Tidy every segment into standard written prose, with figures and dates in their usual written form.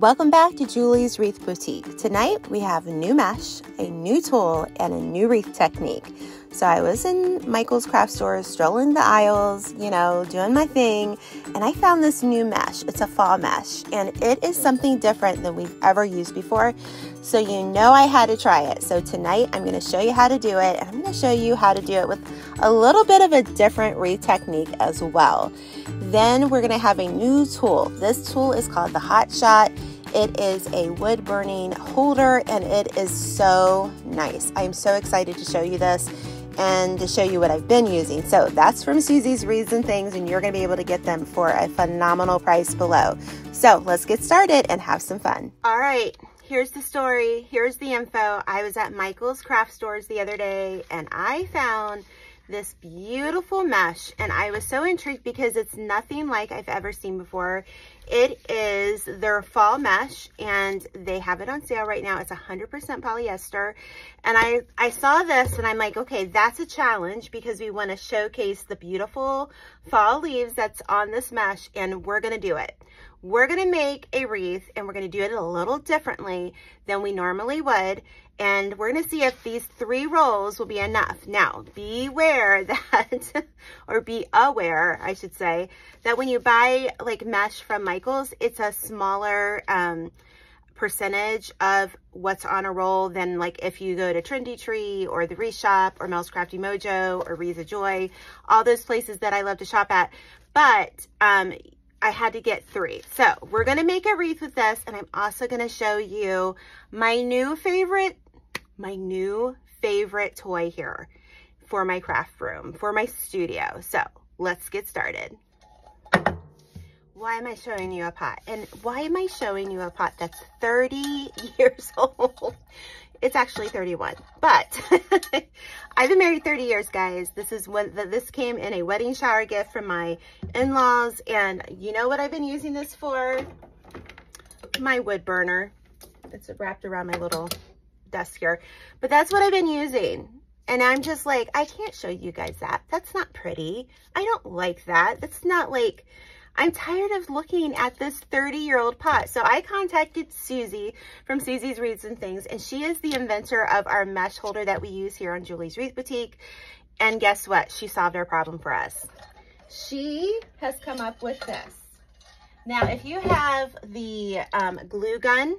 Welcome back to Julie's Wreath Boutique. Tonight we have a new mesh, a new tool, and a new wreath technique. So I was in Michael's craft store, strolling the aisles, doing my thing, and I found this new mesh. It's a fall mesh, and it is something different than we've ever used before. So I had to try it. So tonight I'm going to show you how to do it, and I'm going to show you how to do it with a little bit of a different wreath technique as well. Then we're going to have a new tool. This tool is called the Hot Shot. It is a wood burning holder, and it is so nice. I'm so excited to show you this and to show you what I've been using. So that's from Susie's Wreaths and Things, and you're going to be able to get them for a phenomenal price below. So let's get started and have some fun. All right, here's the story. Here's the info. I was at Michael's craft stores the other day, and I found this beautiful mesh, and I was so intrigued because it's nothing like I've ever seen before. It is their fall mesh, and they have it on sale right now. It's 100% polyester, and I saw this and I'm like, okay, that's a challenge because we want to showcase the beautiful fall leaves that's on this mesh, and we're going to do it. We're going to make a wreath, and we're going to do it a little differently than we normally would. And we're going to see if these 3 rolls will be enough. Now, beware that, or be aware, I should say, that when you buy like mesh from Michael's, it's a smaller percentage of what's on a roll than like if you go to Trendy Tree or the Wreath Shop or Mel's Crafty Mojo or Wreath of Joy, all those places that I love to shop at. But I had to get 3. So we're going to make a wreath with this, and I'm also going to show you my new favorite toy here for my craft room, for my studio. So let's get started. Why am I showing you a pot? And why am I showing you a pot that's 30 years old? It's actually 31, but I've been married 30 years, guys. This came in a wedding shower gift from my in-laws, and you know what I've been using this for? My wood burner. It's wrapped around my little desk here, but that's what I've been using. And I'm just like, I can't show you guys that. That's not pretty. I don't like that. That's not like, I'm tired of looking at this 30-year-old pot. So I contacted Susie from Susie's Wreaths and Things, and she is the inventor of our mesh holder that we use here on Julie's Wreath Boutique. And guess what? She solved our problem for us. She has come up with this. Now, if you have the glue gun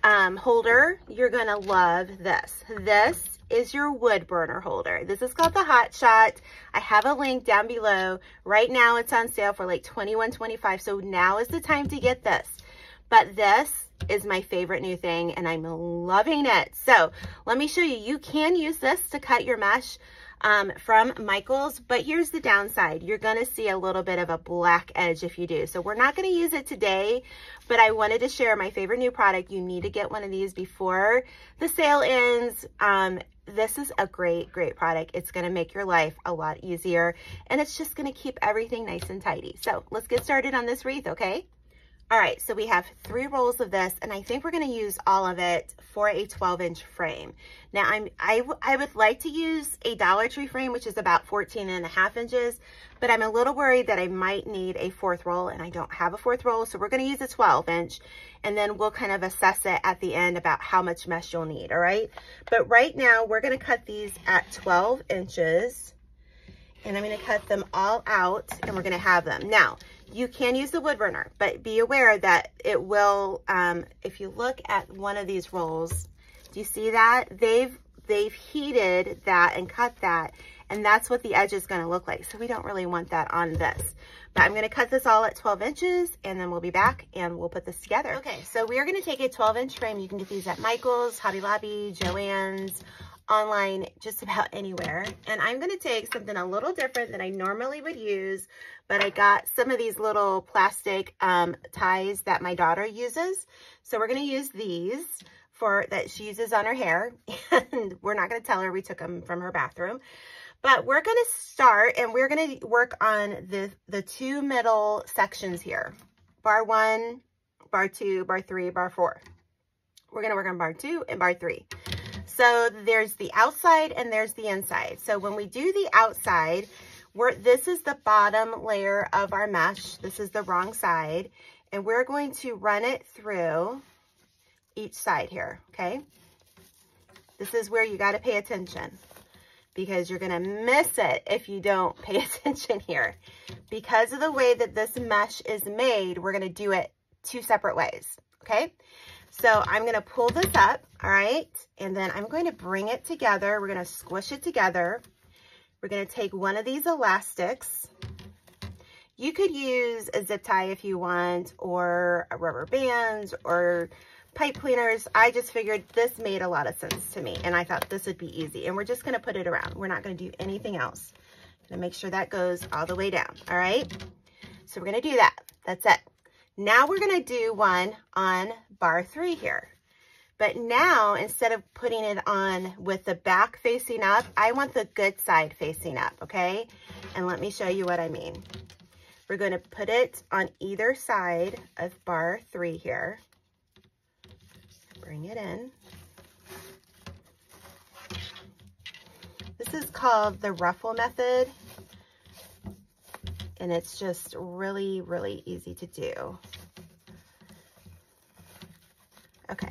holder, you're going to love this. This is your wood burner holder. This is called the Hot Shot. I have a link down below. Right now it's on sale for like $21.25. So now is the time to get this. But this is my favorite new thing, and I'm loving it. So let me show you. You can use this to cut your mesh from Michael's, but here's the downside. You're going to see a little bit of a black edge if you do. So we're not going to use it today, but I wanted to share my favorite new product. You need to get one of these before the sale ends. This is a great product. It's going to make your life a lot easier, and it's just going to keep everything nice and tidy. So let's get started on this wreath, okay? All right, so we have 3 rolls of this, and I think we're going to use all of it for a 12-inch frame. Now, I would like to use a Dollar Tree frame, which is about 14.5 inches, but I'm a little worried that I might need a 4th roll, and I don't have a 4th roll, so we're going to use a 12-inch, and then we'll kind of assess it at the end about how much mesh you'll need, all right? But right now, we're going to cut these at 12 inches, and I'm going to cut them all out, and we're going to have them. Now, you can use the wood burner, but be aware that it will, if you look at one of these rolls, do you see that? They've heated that and cut that, and that's what the edge is going to look like. So we don't really want that on this. But I'm going to cut this all at 12 inches, and then we'll be back and we'll put this together. Okay, so we are going to take a 12-inch frame. You can get these at Michael's, Hobby Lobby, Joann's, online, just about anywhere. And I'm going to take something a little different than I normally would use, but I got some of these little plastic ties that my daughter uses. So we're going to use these that she uses on her hair, and we're not going to tell her we took them from her bathroom. But we're going to start, and we're going to work on the 2 middle sections here. Bar 1, bar 2, bar 3, bar 4. We're going to work on bar 2 and bar 3. So there's the outside and there's the inside. So when we do the outside, this is the bottom layer of our mesh. This is the wrong side. and we're going to run it through each side here, okay? This is where you got to pay attention, because you're going to miss it if you don't pay attention here. Because of the way that this mesh is made, we're going to do it two separate ways, okay? So I'm going to pull this up, all right? And then I'm going to bring it together. We're going to squish it together. We're going to take one of these elastics. You could use a zip tie if you want, or rubber bands, or pipe cleaners. I just figured this made a lot of sense to me, and I thought this would be easy. And we're just going to put it around. We're not going to do anything else. I'm going to make sure that goes all the way down, all right? So we're going to do that. That's it. Now we're going to do one on bar 3 here. But now, instead of putting it on with the back facing up, I want the good side facing up, okay? And let me show you what I mean. We're going to put it on either side of bar 3 here. Bring it in. This is called the ruffle method, and it's just really, really easy to do. Okay,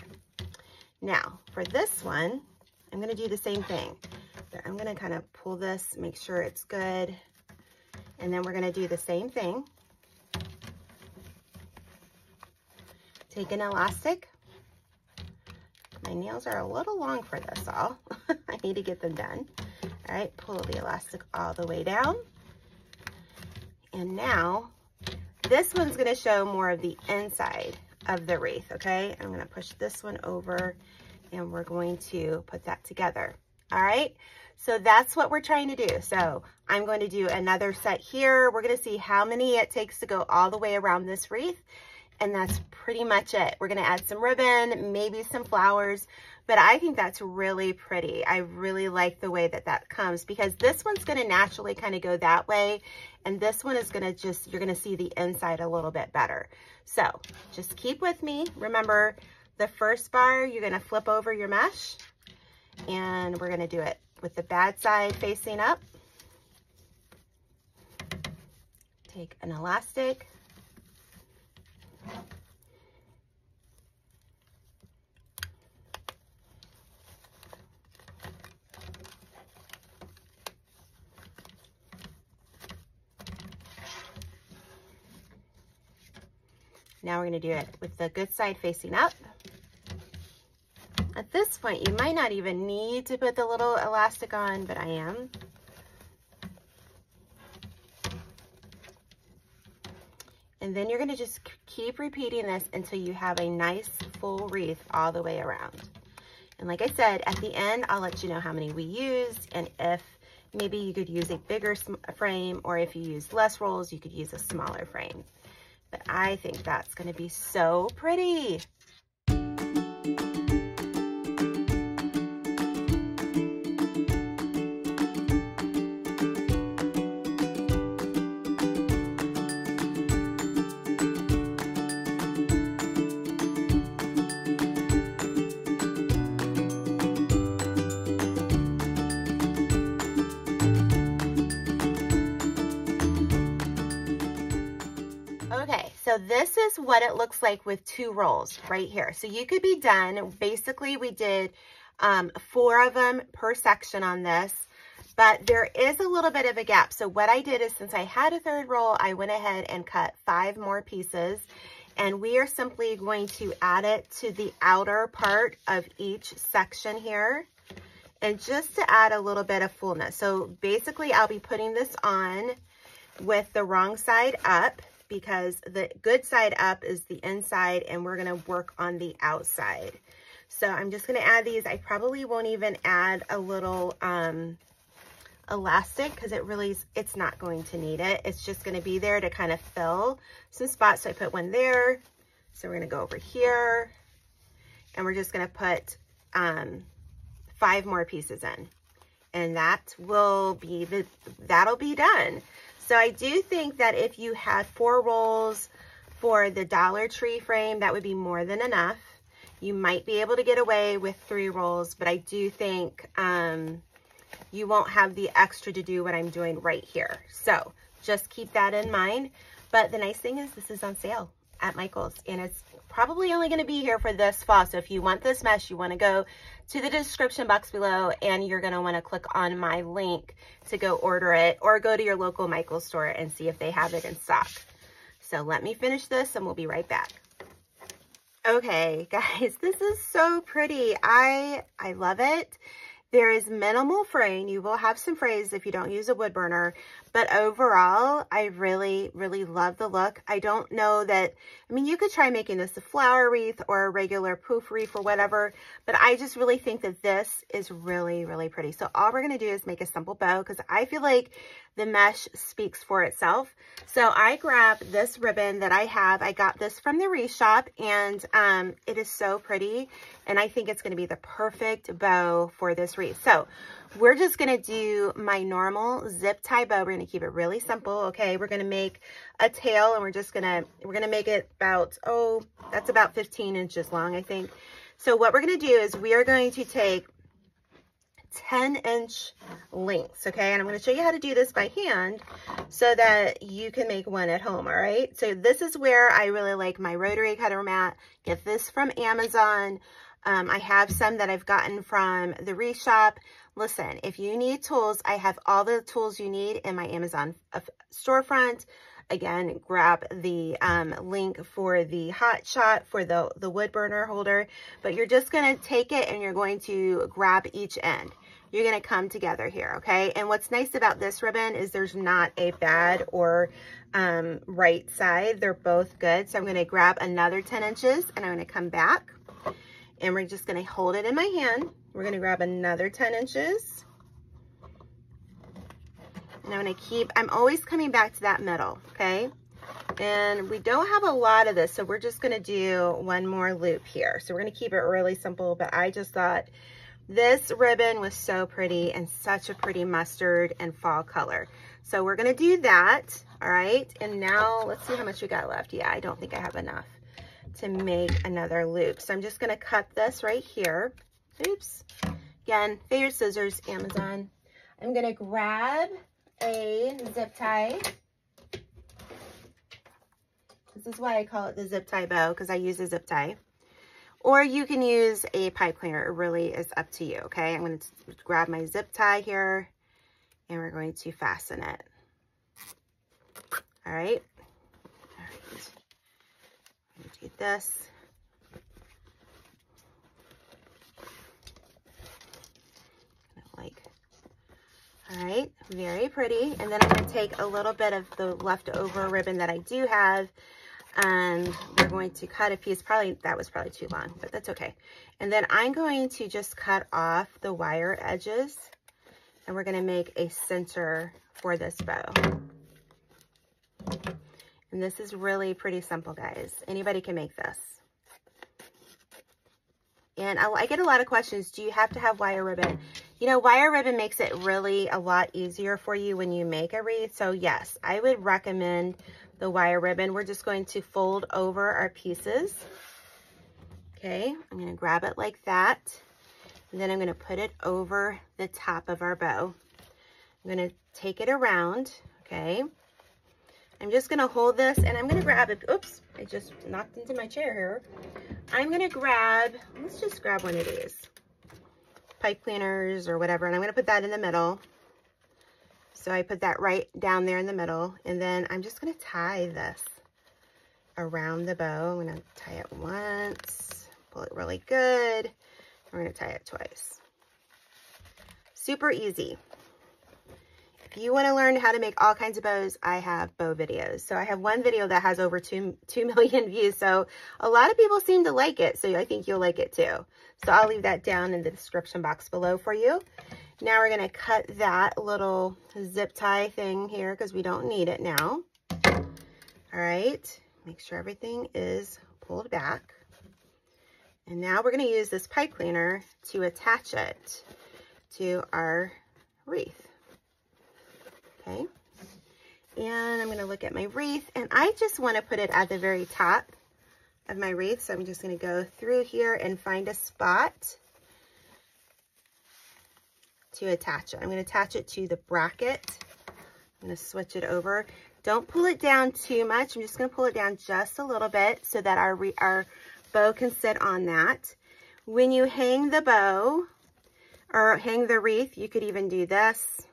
now for this one, I'm going to do the same thing. I'm going to kind of pull this, make sure it's good, and then we're going to do the same thing. Take an elastic. My nails are a little long for this all. I need to get them done. All right, pull the elastic all the way down. And now, this one's going to show more of the inside of the wreath, okay? I'm going to push this one over, and we're going to put that together. All right, so that's what we're trying to do. So I'm going to do another set here. We're going to see how many it takes to go all the way around this wreath. And that's pretty much it. We're going to add some ribbon, maybe some flowers, but I think that's really pretty. I really like the way that that comes, because this one's going to naturally kind of go that way. And this one is going to just, you're going to see the inside a little bit better. So just keep with me. Remember, the first bar, you're going to flip over your mesh, and we're going to do it with the bad side facing up. Take an elastic. Now we're going to do it with the good side facing up. At this point, you might not even need to put the little elastic on, but I am. And then you're going to just keep repeating this until you have a nice full wreath all the way around. And like I said, at the end, I'll let you know how many we used, and if maybe you could use a bigger frame, or if you used less rolls, you could use a smaller frame. But I think that's going to be so pretty. Okay, so this is what it looks like with 2 rolls right here. So you could be done. Basically, we did 4 of them per section on this, but there is a little bit of a gap. So what I did is, since I had a 3rd roll, I went ahead and cut 5 more pieces, and we are simply going to add it to the outer part of each section here, and just to add a little bit of fullness. So basically, I'll be putting this on with the wrong side up, because the good side up is the inside, and we're going to work on the outside. So I'm just going to add these. I probably won't even add a little elastic, because it's not going to need it. It's just going to be there to kind of fill some spots. So I put one there. So we're going to go over here, and we're just going to put 5 more pieces in, and that'll be done. So I do think that if you had 4 rolls for the Dollar Tree frame, that would be more than enough. You might be able to get away with 3 rolls, but I do think you won't have the extra to do what I'm doing right here. So just keep that in mind. But the nice thing is this is on sale. at Michael's, and it's probably only going to be here for this fall. So if you want this mesh, you want to go to the description box below, and you're going to want to click on my link to go order it, or go to your local Michael's store and see if they have it in stock. So let me finish this and we'll be right back. Okay, guys, this is so pretty. I love it. There is minimal fraying. You will have some frays if you don't use a wood burner, but overall, I really, really love the look. I don't know that, I mean, you could try making this a flower wreath or a regular poof wreath or whatever, but I just really think that this is really, really pretty. So all we're going to do is make a simple bow, because I feel like the mesh speaks for itself. So I grabbed this ribbon that I have. I got this from the Wreath shop, and it is so pretty, and I think it's going to be the perfect bow for this wreath. So we're just going to do my normal zip tie bow. We're going to keep it really simple. Okay, we're going to make a tail, and we're going to make it about, oh, that's about 15 inches long, I think. So what we're going to do is we are going to take 10-inch lengths, okay? And I'm going to show you how to do this by hand so that you can make one at home, all right? So this is where I really like my rotary cutter mat. Get this from Amazon. I have some that I've gotten from the Wreath shop. Listen, if you need tools, I have all the tools you need in my Amazon storefront. Again, grab the link for the hot shot for the wood burner holder, but you're just going to take it and you're going to grab each end. You're going to come together here, okay? And what's nice about this ribbon is there's not a bad or right side. They're both good. So I'm going to grab another 10 inches and I'm going to come back, and we're just going to hold it in my hand. We're going to grab another 10 inches. And I'm going to keep, I'm always coming back to that middle, okay? And we don't have a lot of this, so we're just going to do one more loop here. So we're going to keep it really simple, but I just thought this ribbon was so pretty and such a pretty mustard and fall color. So we're going to do that, all right? And now let's see how much we got left. Yeah, I don't think I have enough to make another loop. So I'm just going to cut this right here. Oops. Again, favorite scissors, Amazon. I'm going to grab a zip tie. This is why I call it the zip tie bow, because I use a zip tie. Or you can use a pipe cleaner. It really is up to you, okay? I'm going to grab my zip tie here, and we're going to fasten it. All right. All right. I'm going to do this. All right, very pretty. And then I'm going to take a little bit of the leftover ribbon that I do have, and we're going to cut a piece. That was probably too long, but that's okay. And then I'm going to just cut off the wire edges, and we're going to make a center for this bow. And this is really pretty simple, guys. Anybody can make this. And I get a lot of questions. Do you have to have wire ribbon? You know, wire ribbon makes it really a lot easier for you when you make a wreath. So yes, I would recommend the wire ribbon. We're just going to fold over our pieces. Okay, I'm going to grab it like that. And then I'm going to put it over the top of our bow. I'm going to take it around. Okay. I'm just going to hold this, and I'm going to grab it. Oops, I just knocked into my chair here. I'm going to grab, let's just grab one of these pipe cleaners or whatever, and I'm going to put that in the middle. So I put that right down there in the middle, and then I'm just going to tie this around the bow. I'm going to tie it once, pull it really good. We're going to tie it twice. Super easy. If you want to learn how to make all kinds of bows, I have bow videos. So I have one video that has over 2 million views. So a lot of people seem to like it. So I think you'll like it too. So I'll leave that down in the description box below for you. Now we're going to cut that little zip tie thing here because we don't need it now. All right. Make sure everything is pulled back. And now we're going to use this pipe cleaner to attach it to our wreath. Okay, and I'm going to look at my wreath, and I just want to put it at the very top of my wreath. So I'm just going to go through here and find a spot to attach it. I'm going to attach it to the bracket. I'm going to switch it over. Don't pull it down too much. I'm just going to pull it down just a little bit so that our bow can sit on that. When you hang the bow or hang the wreath, you could even do this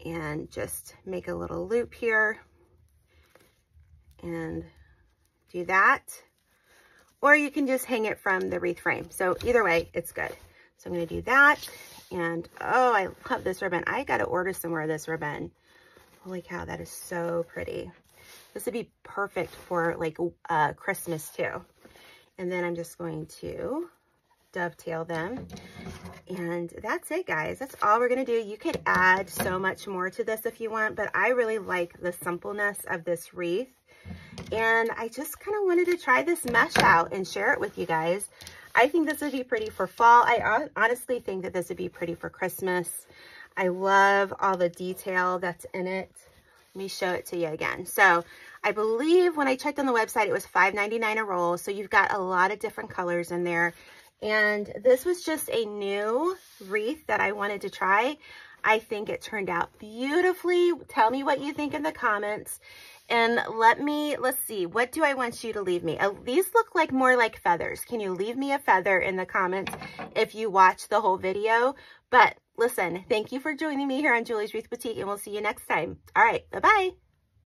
and just make a little loop here and do that. Or you can just hang it from the wreath frame. So either way, it's good. So I'm going to do that. And oh, I love this ribbon. I got to order some more of this ribbon. Holy cow, that is so pretty. This would be perfect for like Christmas too. And then I'm just going to dovetail them. And that's it, guys. That's all we're going to do. You could add so much more to this if you want, but I really like the simpleness of this wreath. And I just kind of wanted to try this mesh out and share it with you guys. I think this would be pretty for fall. I honestly think that this would be pretty for Christmas. I love all the detail that's in it. Let me show it to you again. So I believe when I checked on the website, it was $5.99 a roll. So you've got a lot of different colors in there. And this was just a new wreath that I wanted to try. I think it turned out beautifully. Tell me what you think in the comments. And let's see, what do I want you to leave me? These look like more like feathers. Can you leave me a feather in the comments if you watch the whole video? But listen, thank you for joining me here on Julie's Wreath Boutique, and we'll see you next time. All right, bye-bye.